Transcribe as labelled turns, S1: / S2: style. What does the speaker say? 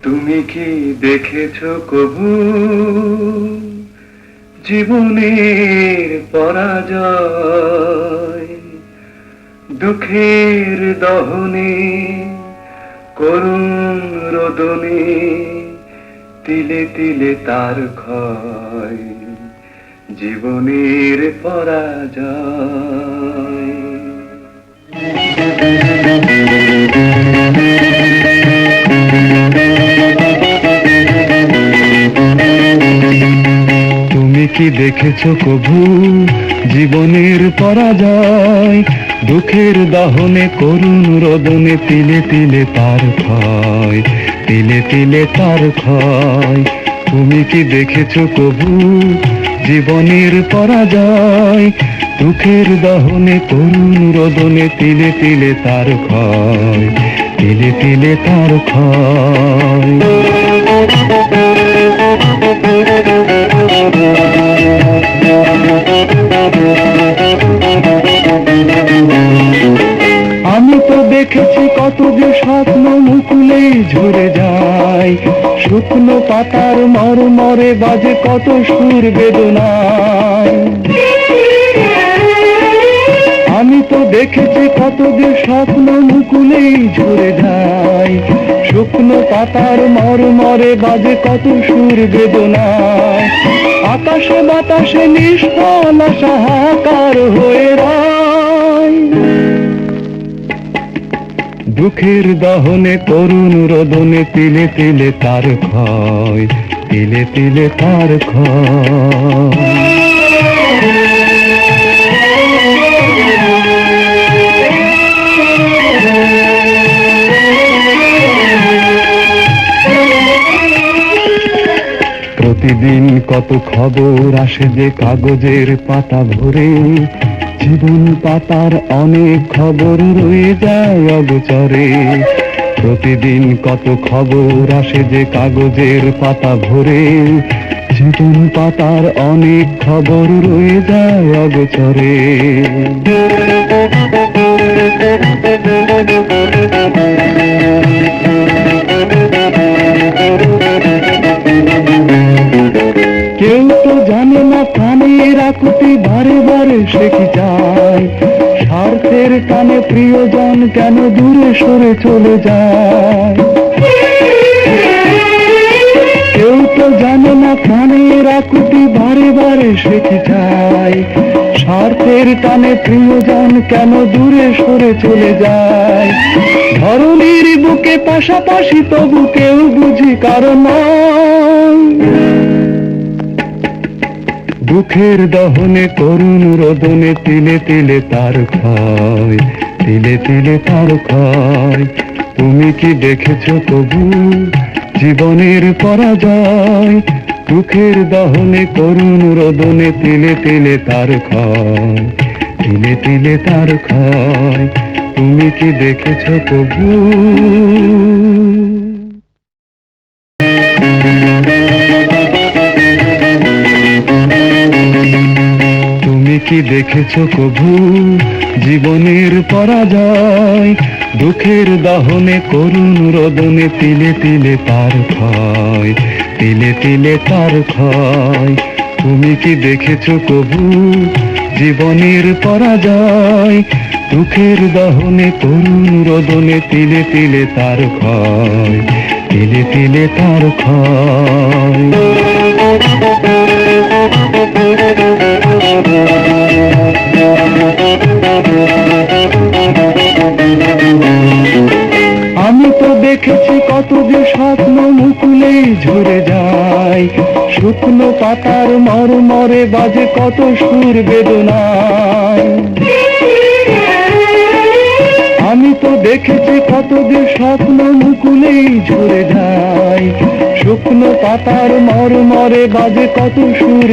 S1: তুমি কি দেখেছো কবু জীবনের পরাজয়? দুঃখের দহনে, করুণ রোদনে, তিলে তিলে তার ক্ষয়, জীবনের পরাজয়। তুমি কি দেখেছো কবু জীবনের পরাজয়? দুঃখের দহনে, করুণ রোদনে, তিলে তিলে তার ক্ষয়, তিলে তিলে তার ক্ষয়। তুমি কি দেখেছো কবু জীবনের পরাজয়? দুঃখের দহনে, করুণ রোদনে, তিলে তিলে তার ক্ষয়, তিলে তিলে তার ক্ষয়। আমি তো দেখেছি কত যে স্বপ্ন মুকুলেই ঝরে যায়, শুকনো পাতার মরমরে বাজে কত সুর বেদনায়। আমি তো দেখেছি কত যে স্বপ্ন মুকুলেই ঝরে যায়, শুকনো পাতার মরমরে বাজে কত সুর বেদনায়। আকাশে বাতাসে নিষ্ফল আশা হাহাকার হয়ে রয়, দুঃখের দহনে, করুণ রোদনে, তিলে তিলে তার ক্ষয়, তিলে তিলে তার ক্ষয়। প্রতিদিন কত খবর আসে যে কাগজের পাতা ভরে, জীবন পাতার অনেক খবর রয়ে যায় অগোচরে। প্রতিদিন কত খবর আসে যে কাগজের পাতা ভরে, জীবন পাতার অনেক খবর রয়ে যায় অগোচরে। কেউ তো জানে না প্রাণের আকুতি বারে বারে সে কি চায়, স্বার্থের টানে প্রিয়জন কেন দূরে সরে চলে যায়। কেউ তো জানে না প্রাণের আকুতি বারে বারে সে কি চায়, স্বার্থের টানে প্রিয়জন কেন দূরে সরে চলে যায়। ধরনীর বুকে পাশাপাশি তবু কেউ বুঝি কারণ দুঃখের দহনে, করুণ রোদনে, তিলে তিলে তার ক্ষয়, তিলে তিলে তার ক্ষয়। তুমি কি দেখেছো তবু জীবনের পরাজয়? দুঃখের দহনে, করুণ রোদনে, তিলে তিলে তার ক্ষয়, তিলে তিলে তার ক্ষয়। তুমি কি দেখেছো তবু? তুমি কি দেখেছো কবু জীবনের পরাজয়? দুঃখের দহনে, করুণ রোদনে, তিলে তিলে তার ক্ষয়, তিলে তিলে তার ক্ষয়। তুমি কি দেখেছো কবু জীবনের পরাজয়? দুঃখের দহনে, করুণ রোদনে, তিলে তিলে তার ক্ষয়, তিলে তিলে তার ক্ষয়। আমি তো দেখেছি কত যে স্বপ্ন মুকুলেই ঝরে যায়, শুকনো পাতার মরমরে বাজে কত সুর বেদনায়। আমি তো দেখেছি কত যে স্বপ্ন মুকুলেই ঝরে যায়, শুকনো পাতার মরমরে বাজে কত সুর।